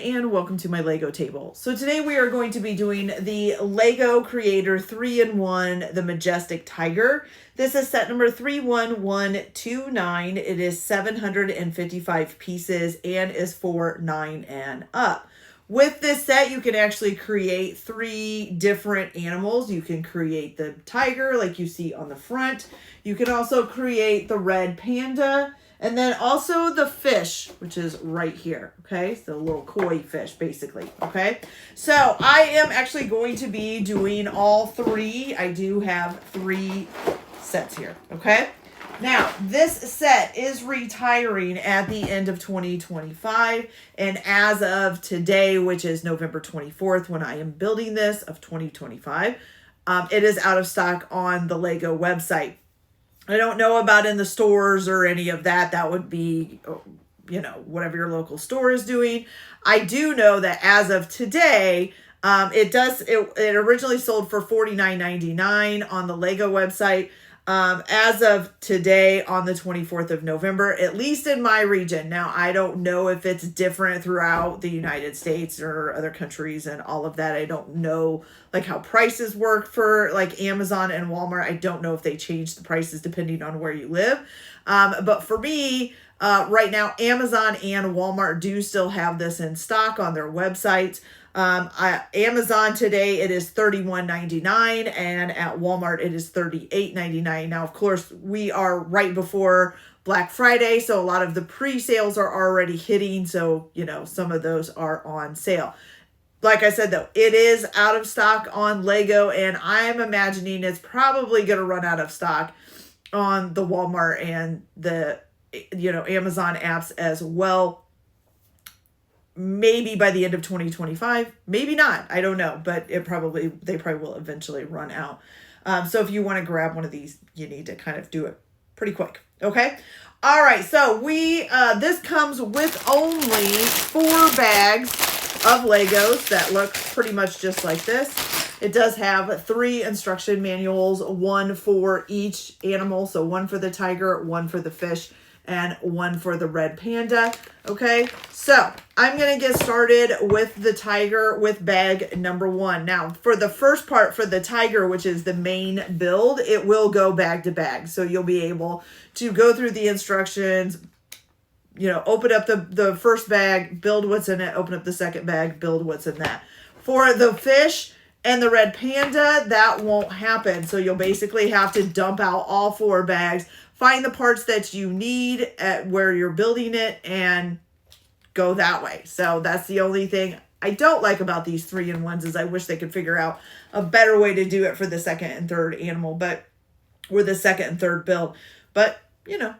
and welcome to my Lego table. So today we are going to be doing the Lego Creator 3-in-1, the Majestic Tiger. This is set number 31129. It is 755 pieces and is for 9 and up. With this set, you can actually create 3 different animals. You can create the tiger like you see on the front. You can also create the red panda. And then also the fish, which is right here, okay? So a little koi fish, basically, okay? So I am actually going to be doing all 3. I do have 3 sets here, okay? Now, this set is retiring at the end of 2025. And as of today, which is November 24th, when I am building this of 2025, it is out of stock on the Lego website. I don't know about in the stores or any of that. That would be, you know, whatever your local store is doing. I do know that as of today, it originally sold for $49.99 on the Lego website. As of today on the 24th of November, at least in my region. Now, I don't know if it's different throughout the United States or other countries and all of that. I don't know like how prices work for like Amazon and Walmart. I don't know if they change the prices depending on where you live. But for me, right now, Amazon and Walmart do still have this in stock on their websites. Amazon today, it is $31.99, and at Walmart, it is $38.99. Now, of course, we are right before Black Friday, so a lot of the pre-sales are already hitting, so, you know, some of those are on sale. Like I said, though, it is out of stock on Lego, and I'm imagining it's probably going to run out of stock on the Walmart and the, you know, Amazon apps as well. Maybe by the end of 2025, maybe not. I don't know, but they probably will eventually run out. So if you want to grab one of these, you need to kind of do it pretty quick. Okay. All right. So this comes with only 4 bags of Legos that look pretty much just like this. It does have 3 instruction manuals, 1 for each animal. So 1 for the tiger, 1 for the fish, and 1 for the red panda. Okay, so I'm going to get started with the tiger with bag number 1. Now, for the first part, for the tiger, which is the main build, it will go bag to bag. So you'll be able to go through the instructions, you know, open up the first bag, build what's in it, open up the second bag, build what's in that. For the fish and the red panda, that won't happen. So you'll basically have to dump out all 4 bags, find the parts that you need at where you're building it, and go that way. So that's the only thing I don't like about these 3-in-1s is I wish they could figure out a better way to do it for the second and third animal, or the second and third build. But, you know,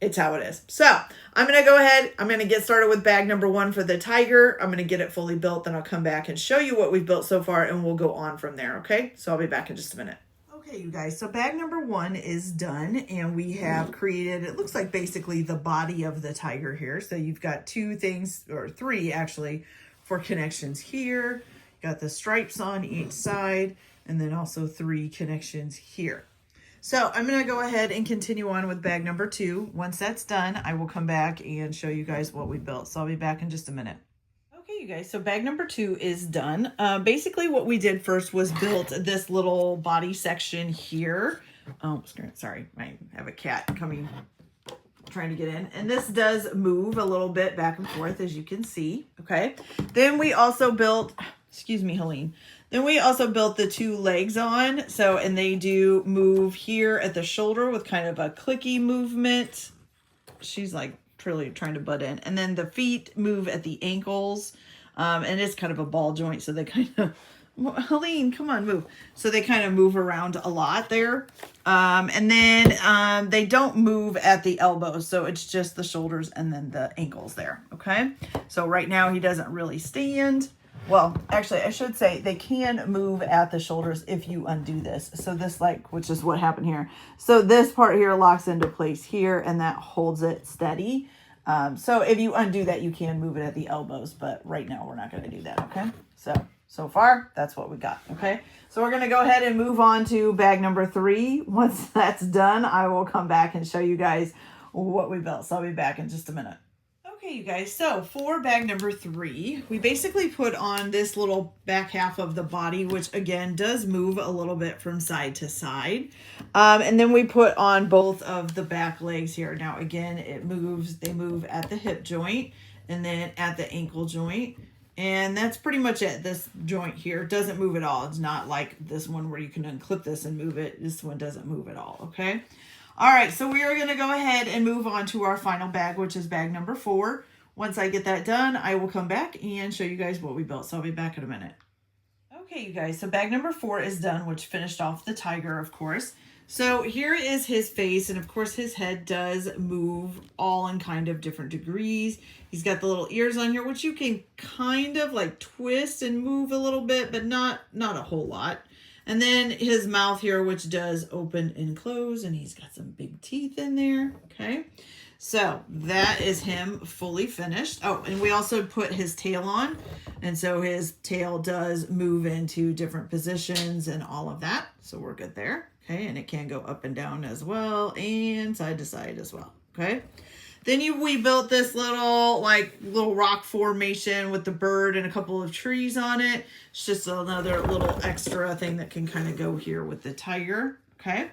it's how it is. So I'm going to go ahead. I'm going to get started with bag number 1 for the tiger. I'm going to get it fully built. Then I'll come back and show you what we've built so far, and we'll go on from there. Okay. So I'll be back in just a minute. Okay, you guys, so bag number 1 is done, and we have created, it looks like basically the body of the tiger here. So you've got 2 things, or 3 actually, for connections here. You got the stripes on each side, and then also 3 connections here. So I'm going to go ahead and continue on with bag number 2. Once that's done, I will come back and show you guys what we built. So I'll be back in just a minute. Okay, you guys, so bag number 2 is done. Basically what we did first was built this little body section here. Oh, sorry, I have a cat trying to get in. And this does move a little bit back and forth, as you can see, okay? Then we also built, excuse me, Helene. Then we also built the 2 legs on. So, and they do move here at the shoulder with kind of a clicky movement. She's like really trying to butt in. And then the feet move at the ankles. And it's kind of a ball joint. So they kind of, Helene, come on, move. So they kind of move around a lot there. And then they don't move at the elbows. So it's just the shoulders and then the ankles there. Okay. So right now he doesn't really stand. Well, actually, I should say they can move at the shoulders if you undo this. So this, which is what happened here. So this part here locks into place here, and that holds it steady. So if you undo that, you can move it at the elbows, but right now we're not going to do that, okay? So far, that's what we got, okay? So we're going to go ahead and move on to bag number 3. Once that's done, I will come back and show you guys what we built. So I'll be back in just a minute. Okay, you guys, so for bag number 3, we basically put on this little back half of the body, which again does move a little bit from side to side. And then we put on both of the back legs here. Now, again, they move at the hip joint and then at the ankle joint. And that's pretty much it. This joint here doesn't move at all. It's not like this one where you can unclip this and move it. This one doesn't move at all, okay? All right, so we are going to go ahead and move on to our final bag, which is bag number 4. Once I get that done, I will come back and show you guys what we built. So I'll be back in a minute. Okay, you guys, so bag number 4 is done, which finished off the tiger, of course. So here is his face, and of course his head does move all in kind of different degrees. He's got the little ears on here, which you can kind of like twist and move a little bit, but not a whole lot. And then his mouth here, which does open and close, and he's got some big teeth in there, okay? So that is him fully finished. Oh, and we also put his tail on, and so his tail does move into different positions and all of that. So we're good there, okay? And it can go up and down as well, and side to side as well, okay? Then we built this little rock formation with the bird and a couple of trees on it. It's just another little extra thing that can kind of go here with the tiger. Okay,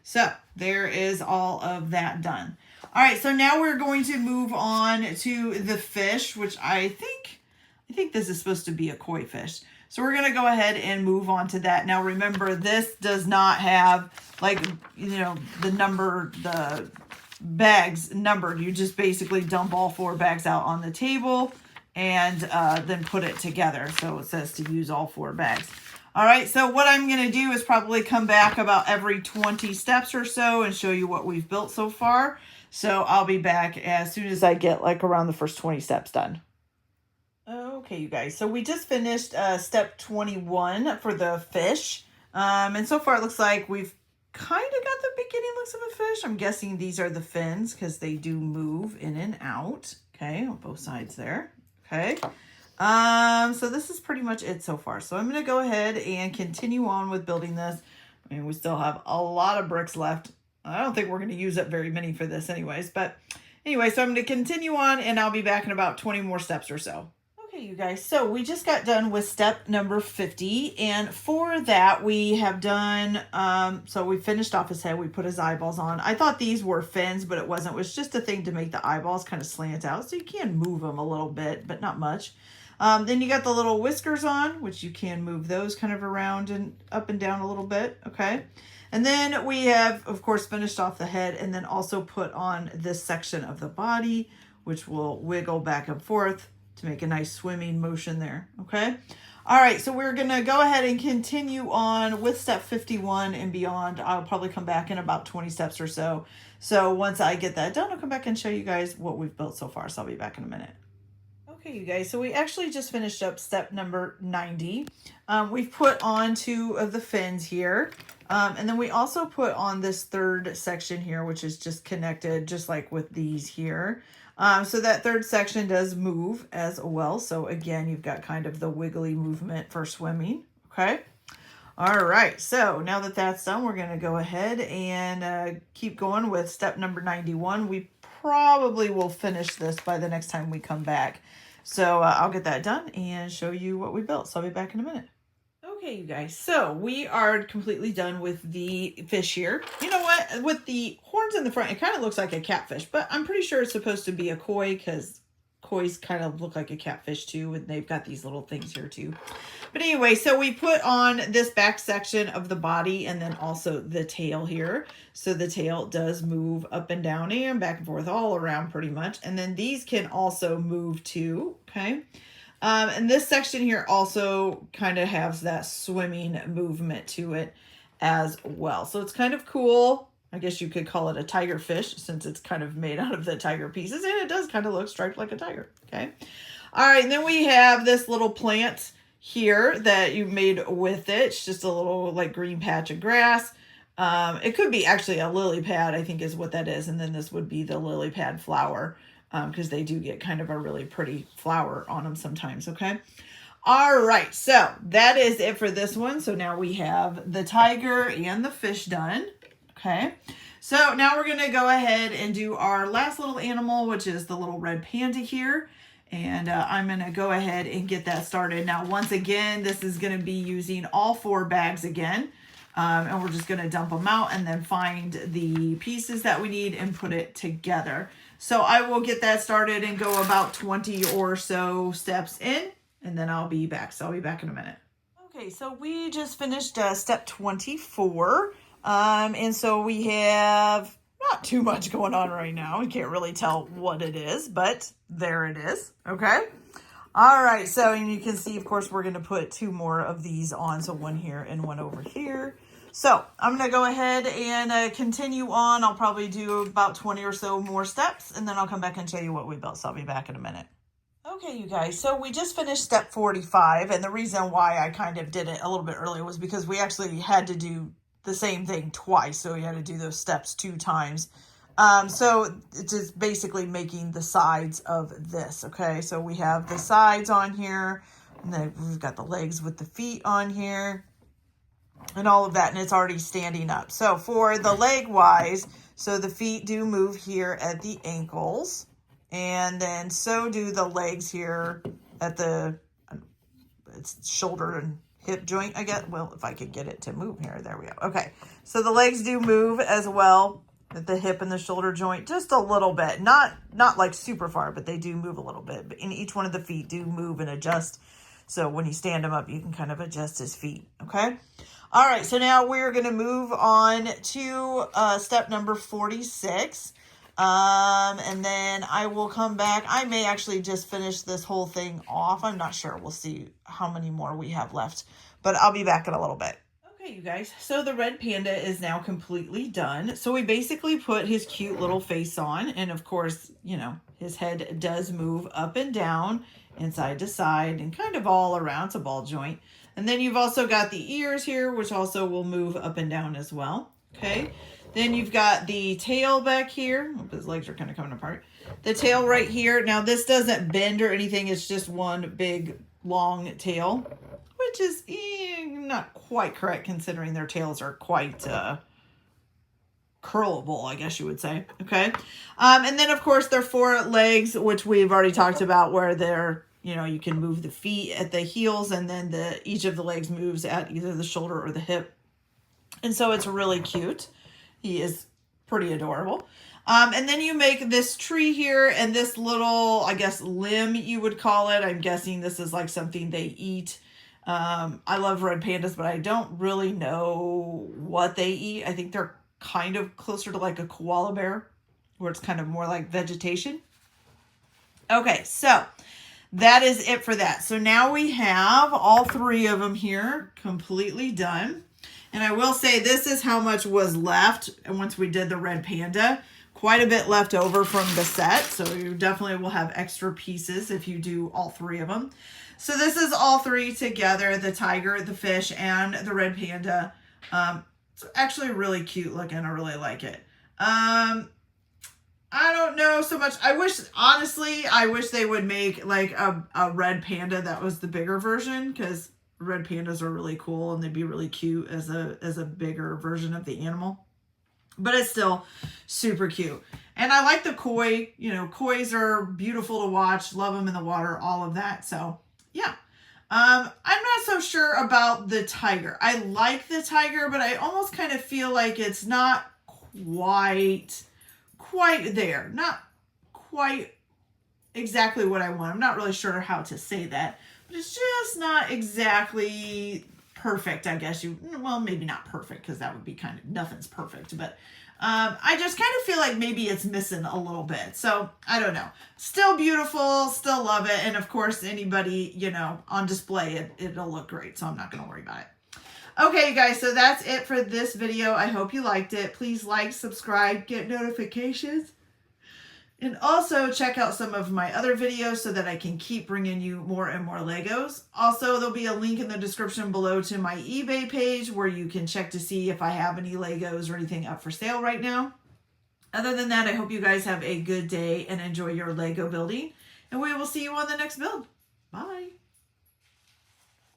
so there is all of that done. All right, so now we're going to move on to the fish, which I think this is supposed to be a koi fish. So we're going to go ahead and move on to that. Now remember, this does not have the bags numbered. You just basically dump all 4 bags out on the table and then put it together. So it says to use all 4 bags. All right, so what I'm going to do is probably come back about every 20 steps or so and show you what we've built so far. So I'll be back as soon as I get like around the first 20 steps done. Okay, you guys, so we just finished step 21 for the fish. And so far it looks like we've kind of got the beginning looks of a fish. I'm guessing these are the fins because they do move in and out. Okay, on both sides there. Okay. So this is pretty much it so far. So I'm going to go ahead and continue on with building this. I mean, we still have a lot of bricks left. I don't think we're going to use up very many for this anyways. But anyway, so I'm going to continue on and I'll be back in about 20 more steps or so. Okay, you guys, so we just got done with step number 50, and for that we have done, so we finished off his head, we put his eyeballs on. I thought these were fins, but it wasn't. It was just a thing to make the eyeballs kind of slant out, so you can move them a little bit, but not much. Then you got the little whiskers on, which you can move those kind of around and up and down a little bit, okay? And then we have, of course, finished off the head and then also put on this section of the body, which will wiggle back and forth to make a nice swimming motion there, okay? All right, so we're gonna go ahead and continue on with step 51 and beyond. I'll probably come back in about 20 steps or so. So once I get that done, I'll come back and show you guys what we've built so far. So I'll be back in a minute. Okay, you guys, so we actually just finished up step number 90. We've put on 2 of the fins here. And then we also put on this third section here, which is just connected just like with these here. So that third section does move as well. So again, you've got kind of the wiggly movement for swimming. Okay. All right. So now that that's done, we're going to go ahead and keep going with step number 91. We probably will finish this by the next time we come back. So I'll get that done and show you what we built. So I'll be back in a minute. Okay, you guys, so we are completely done with the fish here. You know what? With the horns in the front, it kind of looks like a catfish, but I'm pretty sure it's supposed to be a koi because kois kind of look like a catfish too, and they've got these little things here too. But anyway, so we put on this back section of the body and then also the tail here. So the tail does move up and down and back and forth all around pretty much. And then these can also move too, okay? And this section here also kind of has that swimming movement to it as well. So it's kind of cool. I guess you could call it a tiger fish since it's kind of made out of the tiger pieces. And it does kind of look striped like a tiger. Okay. All right. And then we have this little plant here that you made with it. It's just a little like green patch of grass. It could be actually a lily pad, I think is what that is. And then this would be the lily pad flower. Because they do get kind of a really pretty flower on them sometimes, okay? All right, so that is it for this one. So now we have the tiger and the fish done, okay? So now we're going to go ahead and do our last little animal, which is the little red panda here. And I'm going to go ahead and get that started. Now, once again, this is going to be using all 4 bags again. And we're just going to dump them out and then find the pieces that we need and put it together. So I will get that started and go about 20 or so steps in, and then I'll be back. So I'll be back in a minute. Okay, so we just finished step 24. And so we have not too much going on right now. We can't really tell what it is, but there it is. Okay. All right. So you can see, of course, we're going to put 2 more of these on. So one here and one over here. So I'm going to go ahead and continue on. I'll probably do about 20 or so more steps, and then I'll come back and show you what we built. So I'll be back in a minute. Okay, you guys, so we just finished step 45, and the reason why I kind of did it a little bit earlier was because we actually had to do the same thing twice, so we had to do those steps 2 times. So it's just basically making the sides of this, okay? So we have the sides on here, and then we've got the legs with the feet on here, and all of that, and it's already standing up. So for the leg-wise, so the feet do move here at the ankles, and then so do the legs here at the it's shoulder and hip joint, I guess. Well, if I could get it to move here. There we go. Okay, so the legs do move as well at the hip and the shoulder joint, just a little bit. Not like super far, but they do move a little bit. And each one of the feet do move and adjust. So when you stand them up, you can kind of adjust his feet, okay? All right, so now we're going to move on to step number 46. And then I will come back. I may actually just finish this whole thing off. I'm not sure. We'll see how many more we have left, but I'll be back in a little bit. Okay, you guys. So the red panda is now completely done. So we basically put his cute little face on. And of course, you know, his head does move up and down and side to side and kind of all around. It's a ball joint. And then you've also got the ears here, which also will move up and down as well. Okay. Then you've got the tail back here. Oh, his legs are kind of coming apart. The tail right here. Now this doesn't bend or anything. It's just one big long tail, which is not quite correct considering their tails are quite curlable, I guess you would say. Okay. And then of course their 4 legs, which we've already talked about, where they're, you know, you can move the feet at the heels, and then each of the legs moves at either the shoulder or the hip. And so it's really cute. He is pretty adorable. And then you make this tree here and this little, I guess, limb you would call it. I'm guessing this is like something they eat. I love red pandas, but I don't really know what they eat. I think they're kind of closer to like a koala bear, where it's kind of more like vegetation. Okay, so that is it for that. So now we have all 3 of them here completely done. And I will say this is how much was left. And once we did the red panda, quite a bit left over from the set. So you definitely will have extra pieces if you do all 3 of them. So this is all 3 together, the tiger, the fish, and the red panda. It's actually really cute looking. I really like it. I don't know so much. Honestly, I wish they would make like a red panda that was the bigger version, because red pandas are really cool and they'd be really cute as a bigger version of the animal. But it's still super cute. And I like the koi. You know, kois are beautiful to watch. Love them in the water, all of that. So, yeah. I'm not so sure about the tiger. I like the tiger, but I almost kind of feel like it's not quite there. Not quite exactly what I want. I'm not really sure how to say that. But it's just not exactly perfect, I guess. Well, maybe not perfect, because that would be kind of, nothing's perfect. But I just kind of feel like maybe it's missing a little bit. So, I don't know. Still beautiful, still love it. And of course, anybody, you know, on display, it'll look great. So I'm not going to worry about it. Okay, you guys, so that's it for this video. I hope you liked it. Please like, subscribe, get notifications. And also check out some of my other videos so that I can keep bringing you more and more Legos. Also, there'll be a link in the description below to my eBay page where you can check to see if I have any Legos or anything up for sale right now. Other than that, I hope you guys have a good day and enjoy your Lego building. And we will see you on the next build. Bye.